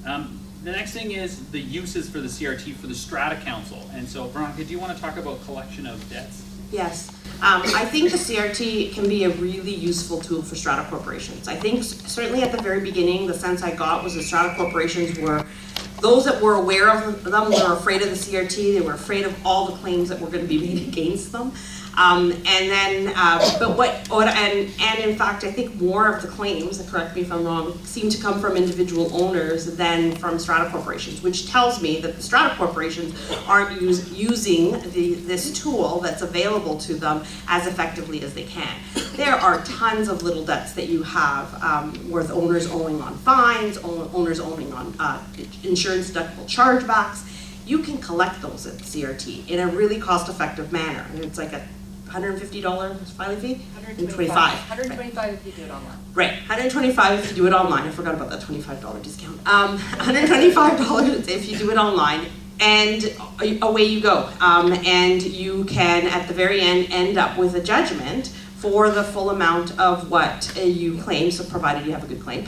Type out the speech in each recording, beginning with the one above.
The next thing is the uses for the CRT for the Strata Council. And so, Veronica, do you want to talk about collection of debts? Yes. I think the CRT can be a really useful tool for strata corporations. I think certainly at the very beginning, the sense I got was the strata corporations were, those that were aware of them were afraid of the CRT. They were afraid of all the claims that were going to be made against them. And in fact, I think more of the claims, correct me if I'm wrong, seem to come from individual owners than from strata corporations, which tells me that the strata corporations aren't using this tool that's available to them as effectively as they can. There are tons of little debts that you have with owners owing on fines, owners owing on insurance deductible chargebacks. You can collect those at the CRT in a really cost-effective manner. And it's like a $150 filing fee? $125. $125 if you do it online. Right, $125 if you do it online. I forgot about that $25 discount. $125 if you do it online, and away you go. And you can, at the very end up with a judgment for the full amount of what you claim, so provided you have a good claim.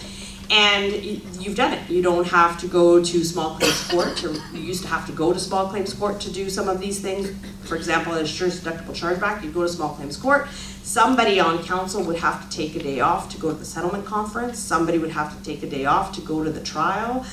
And you've done it. You don't have to go to small claims court. You used to have to go to small claims court to do some of these things. For example, an insurance deductible chargeback, you go to small claims court. Somebody on council would have to take a day off to go to the settlement conference. Somebody would have to take a day off to go to the trial.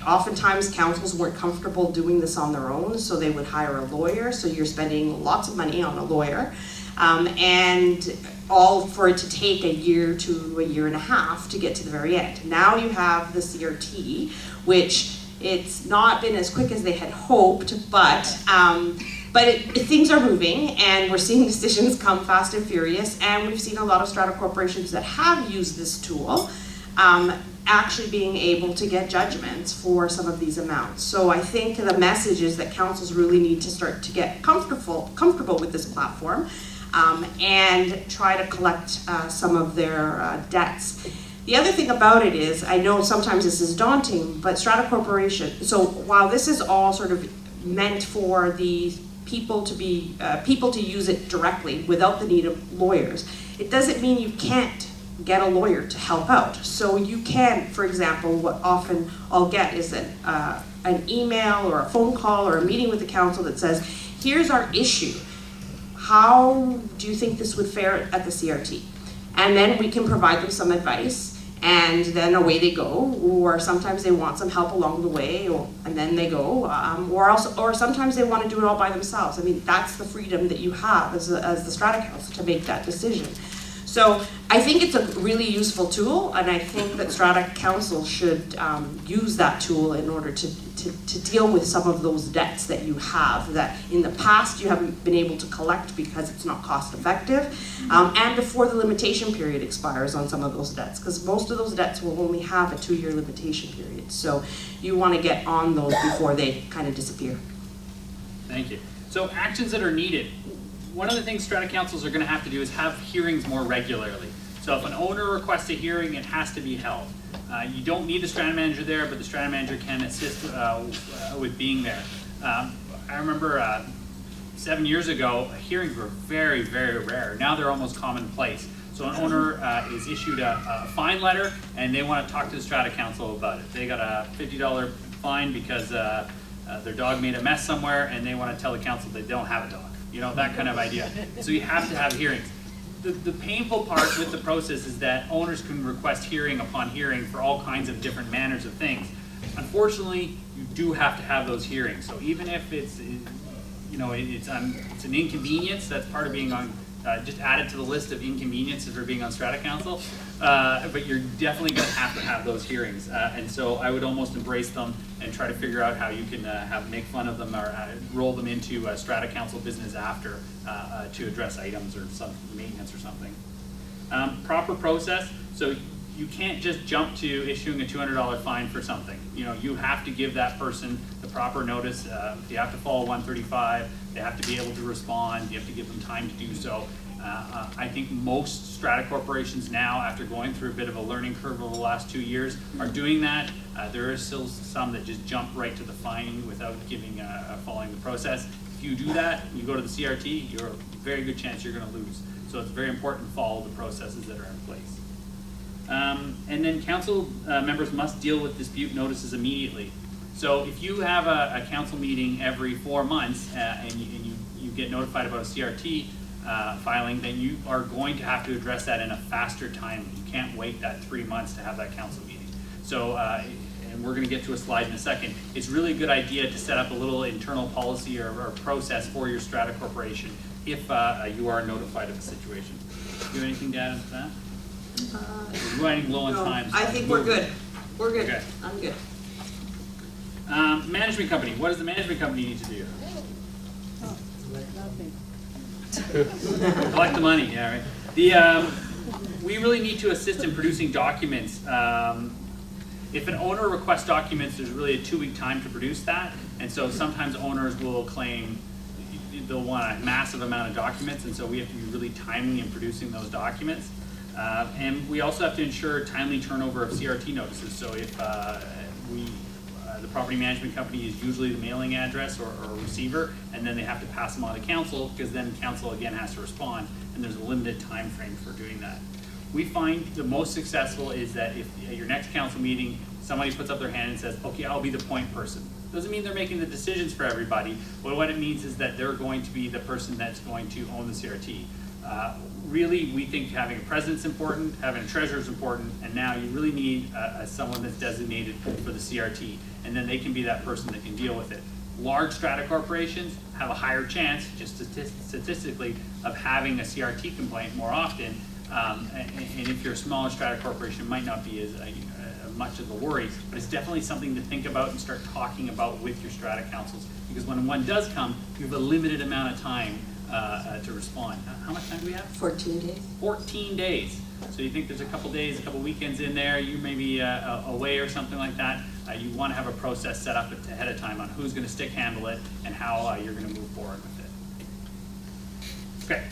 Oftentimes councils weren't comfortable doing this on their own, so they would hire a lawyer. So you're spending lots of money on a lawyer. And all for it to take a year to a year and a half to get to the very end. Now you have the CRT, which it's not been as quick as they had hoped, but things are moving, and we're seeing decisions come fast and furious, and we've seen a lot of strata corporations that have used this tool actually being able to get judgments for some of these amounts. So I think the message is that councils really need to start to get comfortable with this platform. And try to collect some of their debts. The other thing about it is, I know sometimes this is daunting, but strata corporation, so while this is all sort of meant for the people to use it directly without the need of lawyers, it doesn't mean you can't get a lawyer to help out. So you can, for example, what often I'll get is an email or a phone call or a meeting with the council that says, here's our issue. How do you think this would fare at the CRT? And then we can provide them some advice, and then away they go. Or sometimes they want some help along the way, and then they go. Or sometimes they want to do it all by themselves. I mean, that's the freedom that you have as the Strata Council to make that decision. So I think it's a really useful tool, and I think that Strata Council should use that tool in order to deal with some of those debts that you have that in the past you haven't been able to collect because it's not cost effective, and before the limitation period expires on some of those debts, because most of those debts will only have a 2-year limitation period. So you want to get on those before they kind of disappear. Thank you. So actions that are needed. One of the things strata councils are going to have to do is have hearings more regularly. So if an owner requests a hearing, it has to be held. You don't need the strata manager there, but the strata manager can assist with being there. I remember 7 years ago, hearings were very, very rare. Now they're almost commonplace. So an owner is issued a fine letter, and they want to talk to the strata council about it. They got a $50 fine because their dog made a mess somewhere, and they want to tell the council they don't have a dog. You know, that kind of idea. So you have to have hearings. The painful part with the process is that owners can request hearing upon hearing for all kinds of different manners of things. Unfortunately, you do have to have those hearings. So even if it's an inconvenience, that's part of being on, just add it to the list of inconveniences for being on Strata Council, but you're definitely going to have those hearings. And so I would almost embrace them and try to figure out how you can make fun of them or roll them into Strata Council business after to address items or some maintenance or something. Proper process, so you can't just jump to issuing a $200 fine for something. You know, you have to give that person the proper notice. You have to follow 135. They have to be able to respond. You have to give them time to do so. I think most strata corporations now, after going through a bit of a learning curve over the last 2 years, are doing that. There are still some that just jump right to the fine without following the process. If you do that, you go to the CRT, you're a very good chance you're going to lose. So it's very important to follow the processes that are in place. And then council members must deal with dispute notices immediately. So if you have a council meeting every 4 months and you get notified about a CRT filing, then you are going to have to address that in a faster time. You can't wait that 3 months to have that council meeting. So, and we're gonna get to a slide in a second, it's really a good idea to set up a little internal policy or process for your Strata Corporation if you are notified of a situation. Do you have anything to add on to that? We're running low on No, time. I think we're good. We're good. Okay. I'm good. Management company, what does the management company need to do? Collect the money, yeah, right. We really need to assist in producing documents. If an owner requests documents, there's really a 2-week time to produce that, and so sometimes owners will claim they'll want a massive amount of documents, and so we have to be really timely in producing those documents. And we also have to ensure timely turnover of CRT notices. So if the property management company is usually the mailing address or receiver, and then they have to pass them on to council, because then council again has to respond, and there's a limited time frame for doing that. We find the most successful is that if at your next council meeting, somebody puts up their hand and says, okay, I'll be the point person. Doesn't mean they're making the decisions for everybody, but what it means is that they're going to be the person that's going to own the CRT. Really, we think having a president's important, having a treasurer is important, and now you really need someone that's designated for the CRT, and then they can be that person that can deal with it. Large strata corporations have a higher chance, just statistically, of having a CRT complaint more often, and if you're a smaller strata corporation, it might not be as much of a worry, but it's definitely something to think about and start talking about with your strata councils, because when one does come, you have a limited amount of time to respond. How much time do we have? 14 days. 14 days. So you think there's a couple days, a couple weekends in there, you may be away or something like that. You want to have a process set up ahead of time on who's going to stick handle it and how you're going to move forward with it. Okay.